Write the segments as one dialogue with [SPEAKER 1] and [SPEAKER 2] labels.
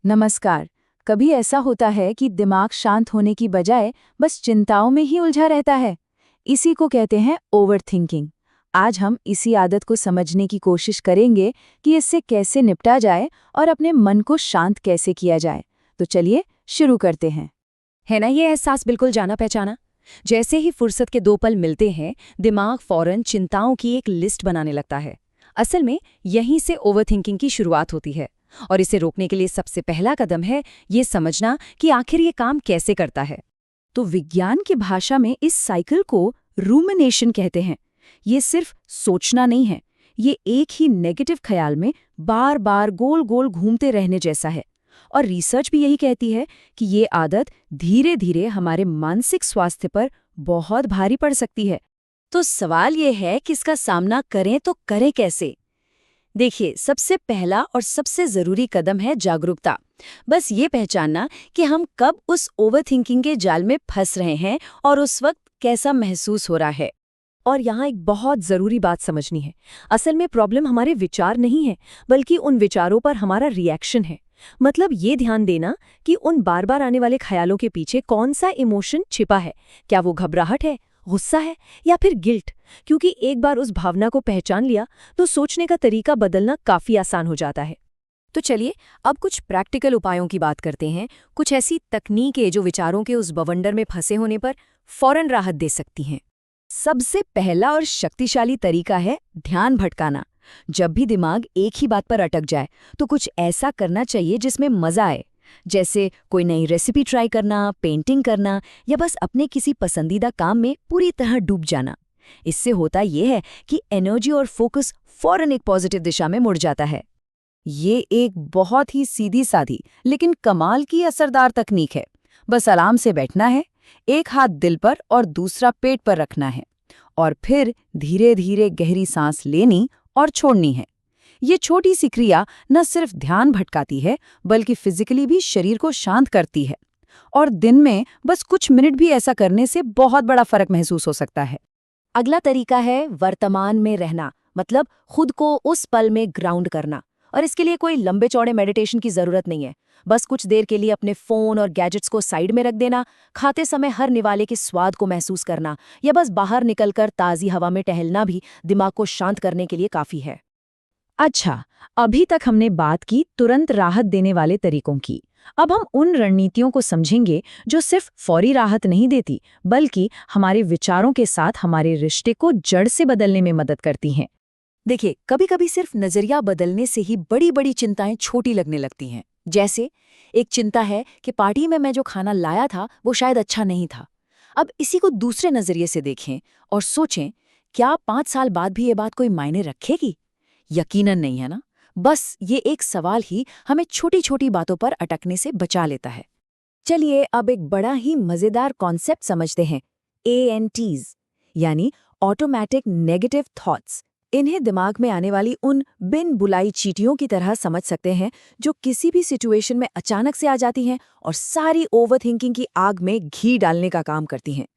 [SPEAKER 1] नमस्कार। कभी ऐसा होता है कि दिमाग शांत होने की बजाय बस चिंताओं में ही उलझा रहता है। इसी को कहते हैं ओवरथिंकिंग। आज हम इसी आदत को समझने की कोशिश करेंगे कि इससे कैसे निपटा जाए और अपने मन को शांत कैसे किया जाए। तो चलिए शुरू करते हैं।
[SPEAKER 2] है ना ये एहसास बिल्कुल जाना पहचाना। जैसे ही फुर्सत के 2 पल मिलते हैं, दिमाग फौरन चिंताओं की एक लिस्ट बनाने लगता है। असल में यहीं से ओवरथिंकिंग की शुरुआत होती है। और इसे रोकने के लिए सबसे पहला कदम है ये समझना कि आखिर ये काम कैसे करता है।
[SPEAKER 1] तो विज्ञान की भाषा में इस साइकिल को रूमिनेशन कहते हैं। ये सिर्फ सोचना नहीं है, ये एक ही नेगेटिव ख्याल में बार बार गोल गोल घूमते रहने जैसा है। और रिसर्च भी यही कहती है कि ये आदत धीरे धीरे हमारे मानसिक स्वास्थ्य पर बहुत भारी पड़ सकती है। तो सवाल ये है कि इसका सामना करें तो करें कैसे। देखिए, सबसे पहला और सबसे जरूरी कदम है जागरूकता। बस ये पहचानना कि हम कब उस ओवरथिंकिंग के जाल में फंस रहे हैं और उस वक्त कैसा महसूस हो रहा है।
[SPEAKER 2] और यहाँ एक बहुत ज़रूरी बात समझनी है। असल में प्रॉब्लम हमारे विचार नहीं है, बल्कि उन विचारों पर हमारा रिएक्शन है। मतलब ये ध्यान देना कि उन बार बार आने वाले ख्यालों के पीछे कौन सा इमोशन छिपा है। क्या वो घबराहट है, गुस्सा है, या फिर गिल्ट? क्योंकि एक बार उस भावना को पहचान लिया तो सोचने का तरीका बदलना काफ़ी आसान हो जाता है।
[SPEAKER 1] तो चलिए अब कुछ प्रैक्टिकल उपायों की बात करते हैं। कुछ ऐसी तकनीकें जो विचारों के उस बवंडर में फंसे होने पर फौरन राहत दे सकती हैं। सबसे पहला और शक्तिशाली तरीका है ध्यान भटकाना। जब भी दिमाग एक ही बात पर अटक जाए तो कुछ ऐसा करना चाहिए जिसमें मजा आए। जैसे कोई नई रेसिपी ट्राई करना, पेंटिंग करना, या बस अपने किसी पसंदीदा काम में पूरी तरह डूब जाना। इससे होता यह है कि एनर्जी और फोकस फौरन एक पॉजिटिव दिशा में मुड़ जाता है। ये एक बहुत ही सीधी सादी लेकिन कमाल की असरदार तकनीक है। बस आराम से बैठना है, एक हाथ दिल पर और दूसरा पेट पर रखना है, और फिर धीरे धीरे गहरी सांस लेनी और छोड़नी है। ये छोटी सी क्रिया न सिर्फ ध्यान भटकाती है बल्कि फिजिकली भी शरीर को शांत करती है। और दिन में बस कुछ मिनट भी ऐसा करने से बहुत बड़ा फर्क महसूस हो सकता है।
[SPEAKER 2] अगला तरीका है वर्तमान में रहना, मतलब खुद को उस पल में ग्राउंड करना। और इसके लिए कोई लंबे चौड़े मेडिटेशन की जरूरत नहीं है। बस कुछ देर के लिए अपने फोन और गैजेट्स को साइड में रख देना, खाते समय हर निवाले के स्वाद को महसूस करना, या बस बाहर निकलकर ताज़ी हवा में टहलना भी दिमाग को शांत करने के लिए काफ़ी है।
[SPEAKER 1] अच्छा, अभी तक हमने बात की तुरंत राहत देने वाले तरीकों की। अब हम उन रणनीतियों को समझेंगे जो सिर्फ फौरी राहत नहीं देती बल्कि हमारे विचारों के साथ हमारे रिश्ते को जड़ से बदलने में मदद करती हैं।
[SPEAKER 2] देखिए, कभी कभी सिर्फ नजरिया बदलने से ही बड़ी बड़ी चिंताएं छोटी लगने लगती हैं। जैसे एक चिंता है कि पार्टी में मैं जो खाना लाया था वो शायद अच्छा नहीं था। अब इसी को दूसरे नजरिए से देखें और सोचें, क्या 5 साल बाद भी ये बात कोई मायने रखेगी? यकीनन नहीं, है ना? बस ये एक सवाल ही हमें छोटी छोटी बातों पर अटकने से बचा लेता है। चलिए अब एक बड़ा ही मजेदार कॉन्सेप्ट समझते हैं, ANTs, यानी ऑटोमेटिक नेगेटिव थॉट्स। इन्हें दिमाग में आने वाली उन बिन बुलाई चींटियों की तरह समझ सकते हैं जो किसी भी सिचुएशन में अचानक से आ जाती हैं और सारी ओवरथिंकिंग की आग में घी डालने का काम करती हैं।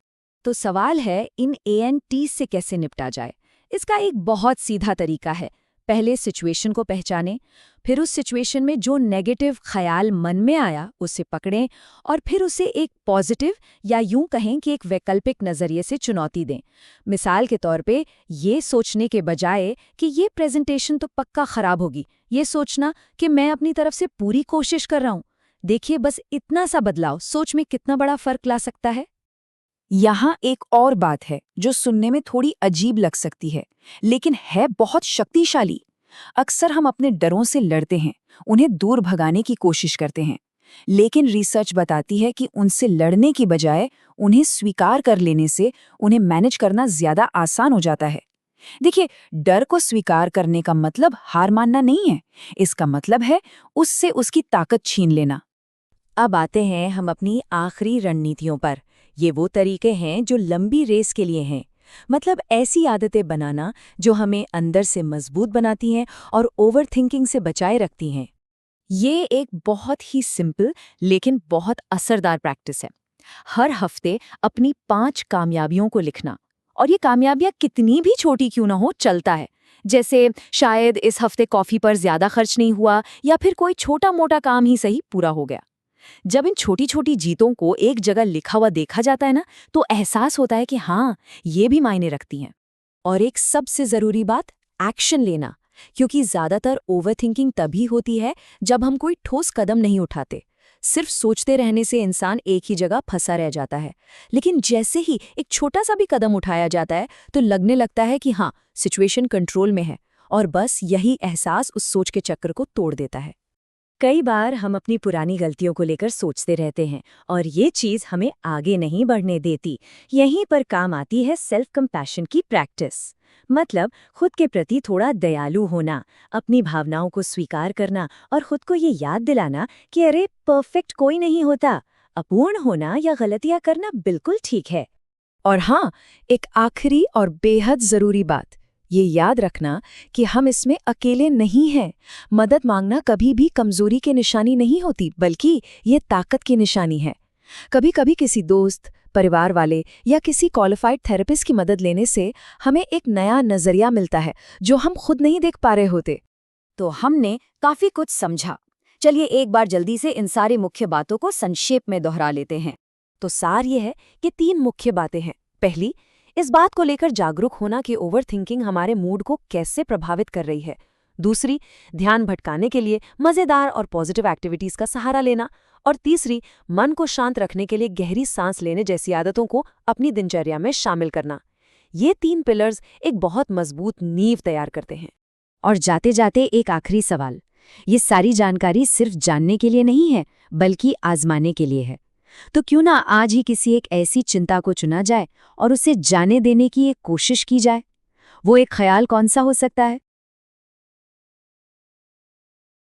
[SPEAKER 2] तो सवाल है, इन ANTs से कैसे निपटा जाए? इसका एक बहुत सीधा तरीका है। पहले सिचुएशन को पहचानें, फिर उस सिचुएशन में जो नेगेटिव ख्याल मन में आया उसे पकड़ें और फिर उसे एक पॉजिटिव, या यूं कहें कि एक वैकल्पिक नज़रिए से चुनौती दें। मिसाल के तौर पे ये सोचने के बजाय कि ये प्रेजेंटेशन तो पक्का खराब होगी, ये सोचना कि मैं अपनी तरफ से पूरी कोशिश कर रहा हूं। देखिए, बस इतना सा बदलाव सोच में कितना बड़ा फर्क ला सकता है। यहाँ एक और बात है जो सुनने में थोड़ी अजीब लग सकती है, लेकिन है बहुत शक्तिशाली। अक्सर हम अपने डरों से लड़ते हैं, उन्हें दूर भगाने की कोशिश करते हैं, लेकिन रिसर्च बताती है कि उनसे लड़ने की बजाय उन्हें स्वीकार कर लेने से उन्हें मैनेज करना ज्यादा आसान हो जाता है। देखिए, डर को स्वीकार करने का मतलब हार मानना नहीं है, इसका मतलब है उससे उसकी ताकत छीन लेना। अब आते हैं हम अपनी आखिरी रणनीतियों पर। ये वो तरीके हैं जो लंबी रेस के लिए हैं। मतलब ऐसी आदतें बनाना जो हमें अंदर से मजबूत बनाती हैं और ओवरथिंकिंग से बचाए रखती हैं। ये एक बहुत ही सिंपल लेकिन बहुत असरदार प्रैक्टिस है। हर हफ्ते अपनी 5 कामयाबियों को लिखना, और ये कामयाबियां कितनी भी छोटी क्यों ना हो चलता है। जैसे शायद इस हफ्ते कॉफी पर ज्यादा खर्च नहीं हुआ या फिर कोई छोटा मोटा काम ही सही पूरा हो गया। जब इन छोटी छोटी जीतों को एक जगह लिखा हुआ देखा जाता है ना, तो एहसास होता है कि हाँ, ये भी मायने रखती हैं।
[SPEAKER 1] और एक सबसे जरूरी बात, एक्शन लेना, क्योंकि ज्यादातर ओवरथिंकिंग तभी होती है जब हम कोई ठोस कदम नहीं उठाते। सिर्फ सोचते रहने से इंसान एक ही जगह फंसा रह जाता है। लेकिन जैसे ही एक छोटा सा भी कदम उठाया जाता है तो लगने लगता है कि हाँ, सिचुएशन कंट्रोल में है, और बस यही एहसास उस सोच के चक्र को तोड़ देता है।
[SPEAKER 2] कई बार हम अपनी पुरानी गलतियों को लेकर सोचते रहते हैं और ये चीज़ हमें आगे नहीं बढ़ने देती। यहीं पर काम आती है सेल्फ कंपैशन की प्रैक्टिस। मतलब खुद के प्रति थोड़ा दयालु होना, अपनी भावनाओं को स्वीकार करना और खुद को ये याद दिलाना कि अरे परफेक्ट कोई नहीं होता, अपूर्ण होना या गलतियां करना बिल्कुल ठीक है।
[SPEAKER 1] और हाँ, एक आखिरी और बेहद जरूरी बात, ये याद रखना कि हम इसमें अकेले नहीं हैं। मदद मांगना कभी भी कमजोरी की निशानी नहीं होती, बल्कि ये ताकत की निशानी है। कभी कभी किसी दोस्त, परिवार वाले या किसी क्वालिफाइड थेरेपिस्ट की मदद लेने से हमें एक नया नजरिया मिलता है जो हम खुद नहीं देख पा रहे होते।
[SPEAKER 2] तो हमने काफी कुछ समझा। चलिए एक बार जल्दी से इन सारी मुख्य बातों को संक्षेप में दोहरा लेते हैं।
[SPEAKER 1] तो सार ये है कि 3 मुख्य बातें हैं। पहली, इस बात को लेकर जागरूक होना कि ओवरथिंकिंग हमारे मूड को कैसे प्रभावित कर रही है। दूसरी, ध्यान भटकाने के लिए मजेदार और पॉजिटिव एक्टिविटीज का सहारा लेना। और तीसरी, मन को शांत रखने के लिए गहरी सांस लेने जैसी आदतों को अपनी दिनचर्या में शामिल करना। ये 3 पिलर्स एक बहुत मजबूत नींव तैयार करते हैं।
[SPEAKER 2] और जाते जाते एक आखिरी सवाल, ये सारी जानकारी सिर्फ जानने के लिए नहीं है, बल्कि आजमाने के लिए है। तो क्यों ना आज ही किसी एक ऐसी चिंता को चुना जाए और उसे जाने देने की एक कोशिश की जाए। वो एक ख्याल कौन सा हो सकता है?